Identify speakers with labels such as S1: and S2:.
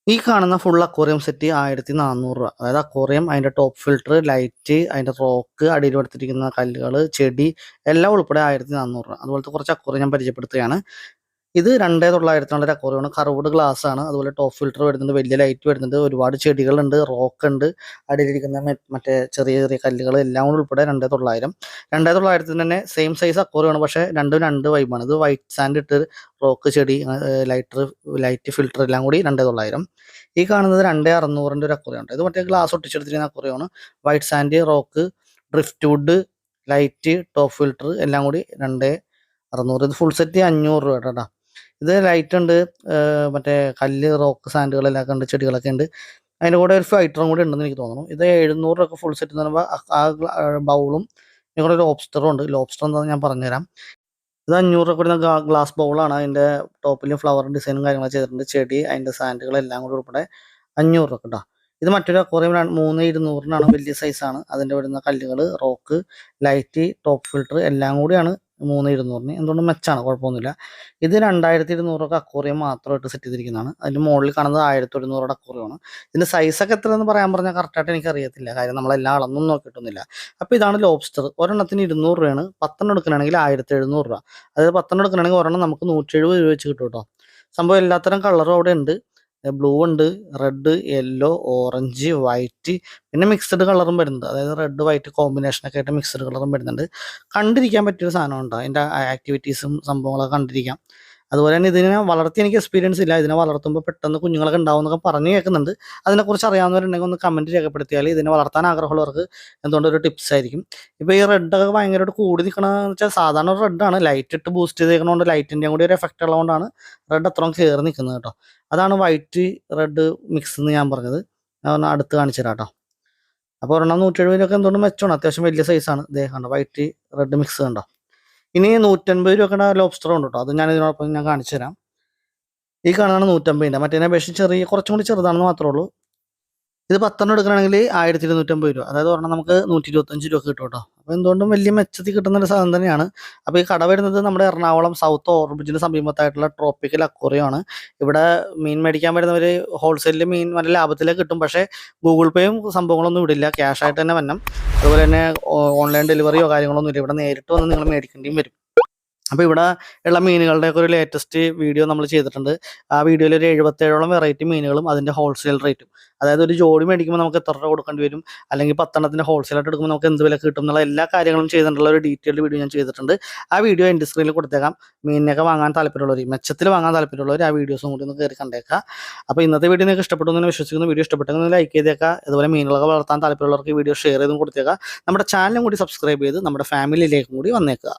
S1: ഈ കാണുന്ന full aquarium set 1400 രൂപ. അതായത് അക്വേറിയം, അതിൻ്റെ ടോപ്പ് ഫിൽറ്റർ, ലൈറ്റ്, അതിൻ്റെ റോക്ക്, അടിയിൽ കൊടുത്തിരിക്കുന്ന കല്ലുകൾ, ചെടി എല്ലാം ഉൾപ്പെടെ 1400 രൂപ. അതുപോലത്തെ കുറച്ച് അക്വേറിയം ഞാൻ പരിചയപ്പെടുത്തുകയാണ്. ഇത് 2900 ഒരു അക്വേറിയമാണ്. കർവ്ഡ് ഗ്ലാസ് ആണ്. അതുപോലെ ടോപ്പ് ഫിൽറ്റർ വരുന്നുണ്ട്, വലിയ ലൈറ്റ് വരുന്നുണ്ട്, ഒരുപാട് ചെടികളുണ്ട്, റോക്ക് ഉണ്ട്, അടിയിലിരിക്കുന്ന മറ്റേ ചെറിയ ചെറിയ കല്ലുകൾ എല്ലാം കൂടി ഉൾപ്പെടെ 2900. 2900 തന്നെ സെയിം സൈസ് അക്വേറിയമാണ്, പക്ഷേ രണ്ടും രണ്ട് വൈബാണ്. ഇത് വൈറ്റ് സാൻഡ് ഇട്ട് റോക്ക്, ചെടി, ലൈറ്റ് ഫിൽറ്റർ എല്ലാം കൂടി 2900. ഈ കാണുന്നത് 2600 ഒരു അക്വേറിയമാണ്. ഇത് മറ്റേ ഗ്ലാസ് ഒട്ടിച്ചെടുത്തിരിക്കുന്ന അക്വേറിയമാണ്. White sand, rock, driftwood, light, top filter എല്ലാം കൂടി 2600. ഇത് ഫുൾ സെറ്റ് 500 രൂപ കേട്ടോ. ഇത് ലൈറ്റ് ഉണ്ട്, മറ്റേ കല്ല്, റോക്ക്, സാൻഡുകളെല്ലാം ഉണ്ട്, ചെടികളൊക്കെ ഉണ്ട്. അതിൻ്റെ കൂടെ ഒരു ഫൈറ്ററും കൂടി ഉണ്ടെന്ന് എനിക്ക് തോന്നുന്നു. ഇത് 700 രൂപ ഫുൾ സെറ്റ് എന്ന് പറയുമ്പോൾ ആ ബൗളും ഇവിടെ ഒരു ലോബ്സ്റ്ററും ഉണ്ട്. ലോബ്സ്റ്റർ എന്താണെന്ന് ഞാൻ പറഞ്ഞുതരാം. ഇത് 500 രൂപ കൊടുക്കുന്ന ഗ്ലാസ് ബൗളാണ്. അതിൻ്റെ ടോപ്പിൽ ഫ്ലവർ ഡിസൈനും കാര്യങ്ങളൊക്കെ ചെയ്തിട്ടുണ്ട്. ചെടി, അതിൻ്റെ സാൻഡുകളെല്ലാം കൂടി ഉൾപ്പെടെ 500 രൂപ കേട്ടോ. ഇത് മറ്റൊരു അക്വേറിയം 3200 വലിയ സൈസാണ്. അതിൻ്റെ വരുന്ന കല്ലുകൾ, റോക്ക്, ലൈറ്റ്, ടോപ്പ് ഫിൽറ്റർ എല്ലാം കൂടിയാണ് 3200. എന്തുകൊണ്ടും മെച്ചാണ്, കുഴപ്പമൊന്നുമില്ല. ഇത് 2200 അക്വേറിയം മാത്രമായിട്ട് സെറ്റ് ചെയ്തിരിക്കുന്നതാണ്. അതിൻ്റെ മുകളിൽ കാണുന്നത് 1100 അക്വേറിയമാണ്. ഇതിൻ്റെ സൈസൊക്കെ എത്രയെന്ന് പറഞ്ഞാൽ കറക്റ്റായിട്ട് എനിക്ക് അറിയത്തില്ല, കാര്യം നമ്മളെല്ലാം അളന്നും നോക്കിയിട്ടൊന്നുമില്ല. അപ്പോൾ ഇതാണ് ലോബ്സ്റ്റർ. ഒരെണ്ണത്തിന് 200 രൂപയാണ്. 10 എടുക്കണമെങ്കിൽ 1700 രൂപ. അതായത് 10 എടുക്കണമെങ്കിൽ ഒരെണ്ണം നമുക്ക് 170 രൂപ വെച്ച് കിട്ടും കേട്ടോ. സംഭവം എല്ലാത്തരം കളറും അവിടെ ഉണ്ട്. ബ്ലൂ ഉണ്ട്, റെഡ്, യെല്ലോ, ഓറഞ്ച്, വൈറ്റ്, പിന്നെ മിക്സഡ് കളറും വരുന്നുണ്ട്. അതായത് റെഡ് വൈറ്റ് കോമ്പിനേഷനൊക്കെ ആയിട്ട് മിക്സഡ് കളറും വരുന്നുണ്ട്. കണ്ടിരിക്കാൻ പറ്റിയൊരു സാധനമുണ്ട്. അതിൻ്റെ ആക്ടിവിറ്റീസും സംഭവങ്ങളൊക്കെ കണ്ടിരിക്കാം. അതുപോലെ തന്നെ ഇതിനെ വളർത്തി എനിക്ക് എക്സ്പീരിയൻസ് ഇല്ല. ഇതിനെ വളർത്തുമ്പോൾ പെട്ടെന്ന് കുഞ്ഞുങ്ങളൊക്കെ ഉണ്ടാവും എന്നൊക്കെ പറഞ്ഞു കേൾക്കുന്നുണ്ട്. അതിനെക്കുറിച്ച് അറിയാവുന്നവരുണ്ടെങ്കിൽ ഒന്ന് കമൻറ്റ് രേഖപ്പെടുത്തിയാൽ ഇതിനെ വളർത്താൻ ആഗ്രഹമുള്ളവർക്ക് എന്തുകൊണ്ട് ഒരു ടിപ്സ് ആയിരിക്കും. ഇപ്പോൾ ഈ റെഡൊക്കെ ഭയങ്കരമായിട്ട് കൂടി നിൽക്കണമെന്ന് വെച്ചാൽ സാധാരണ ഒരു റെഡാണ്, ലൈറ്റ് ഇട്ട് ബൂസ്റ്റ് ചെയ്തേക്കണോണ്ട് ലൈറ്റിൻ്റെയും കൂടി ഒരു എഫക്റ്റ് ഉള്ളതുകൊണ്ടാണ് റെഡ് അത്രയും കയറി നിൽക്കുന്നത് കേട്ടോ. അതാണ് വൈറ്റ് റെഡ് മിക്സ് എന്ന് ഞാൻ പറഞ്ഞത്. ഞാൻ ഒന്ന് അടുത്ത് കാണിച്ചു തരാം കേട്ടോ. അപ്പോൾ ഒരെണ്ണം 170 രൂപയൊക്കെ എന്തുകൊണ്ടും മെച്ചമാണ്. അത്യാവശ്യം വലിയ സൈസാണ്. ഇതേ കണ്ടോ, വൈറ്റ് റെഡ് മിക്സ് കണ്ടോ. ഇനി 150 രൂപയുടെ ലോബ്സ്റ്റർ ഉണ്ട് കേട്ടോ. അത് ഞാൻ ഇതിനോടൊപ്പം ഞാൻ കാണിച്ചു തരാം. ഈ കാണുന്നതാണ് 150. മറ്റേതിനെ അപേക്ഷിച്ച് കുറച്ചും കൂടി ചെറുതാണെന്ന് മാത്രമേ ഉള്ളൂ. ഇത് 10 എടുക്കണമെങ്കിൽ 1250 രൂപ. അതായത് ഒരെണ്ണം നമുക്ക് 125 രൂപ കിട്ടും കേട്ടോ. അപ്പോൾ എന്തുകൊണ്ടും വലിയ മെച്ചത്തിൽ കിട്ടുന്ന ഒരു സാധനം തന്നെയാണ്. അപ്പോൾ ഈ കട വരുന്നത് നമ്മുടെ എറണാകുളം സൗത്ത് ഓവർബ്രിഡ്ജിന് സമീപത്തായിട്ടുള്ള ട്രോപ്പിക്കൽ അക്വേറിയം ആണ്. ഇവിടെ മീൻ മേടിക്കാൻ വരുന്നവർ ഹോൾസെയിലിൽ മീൻ നല്ല ലാഭത്തിലേക്ക് കിട്ടും. പക്ഷേ ഗൂഗിൾ പേയും സംഭവങ്ങളൊന്നും ഇവിടില്ല, ക്യാഷ് ആയിട്ട് തന്നെ വരണം. അതുപോലെ തന്നെ ഓൺലൈൻ ഡെലിവറിയോ കാര്യങ്ങളൊന്നും ഇല്ല. ഇവിടെ നേരിട്ട് വന്ന് നിങ്ങൾ മേടിക്കേണ്ടിയും വരും. അപ്പോൾ ഇവിടെ ഉള്ള മീനുകളുടെയൊക്കെ ഒരു ലേറ്റസ്റ്റ് വീഡിയോ നമ്മൾ ചെയ്തിട്ടുണ്ട്. ആ വീഡിയോയിൽ ഒരു 77ഓളം വെറൈറ്റി മീനുകളും അതിൻ്റെ ഹോൾസെയിൽ റേറ്റും, അതായത് ഒരു ജോഡി മേടിക്കുമ്പോൾ നമുക്ക് എത്ര രൂപ കൊടുക്കേണ്ടി വരും, അല്ലെങ്കിൽ 10 ഹോൾസെയിലായിട്ട് എടുക്കുമ്പോൾ നമുക്ക് എന്ത് വില കിട്ടും എന്നുള്ള എല്ലാ കാര്യങ്ങളും ചെയ്തിട്ടുള്ള ഒരു ഡീറ്റെയിൽഡ് വീഡിയോ ഞാൻ ചെയ്തിട്ടുണ്ട്. ആ വീഡിയോ എൻ്റെ സ്ക്രീനിൽ കൊടുത്തേക്കാം. മീനിനൊക്കെ വാങ്ങാൻ താല്പര്യമുള്ളവർ, മെച്ചത്തിൽ വാങ്ങാൻ താല്പര്യമുള്ളവർ ആ വീഡിയോസും കൂടി ഒന്ന് കയറി കണ്ടേക്കാം. അപ്പോൾ ഇന്നത്തെ വീഡിയോ നിങ്ങൾക്ക് ഇഷ്ടപ്പെട്ടു എന്ന് വിശ്വസിക്കുന്നു. വീഡിയോ ഇഷ്ടപ്പെട്ടെങ്കിൽ ലൈക്ക് ചെയ്തേക്കാം. അതുപോലെ മീനുകളൊക്കെ വളർത്താൻ താല്പര്യമുള്ളവർക്ക് വീഡിയോ ഷെയർ ചെയ്തും കൊടുത്തേക്കാം. നമ്മുടെ ചാനലും കൂടി സബ്സ്ക്രൈബ് ചെയ്ത് നമ്മുടെ ഫാമിലിയിലേക്കും കൂടി വന്നേക്കുക.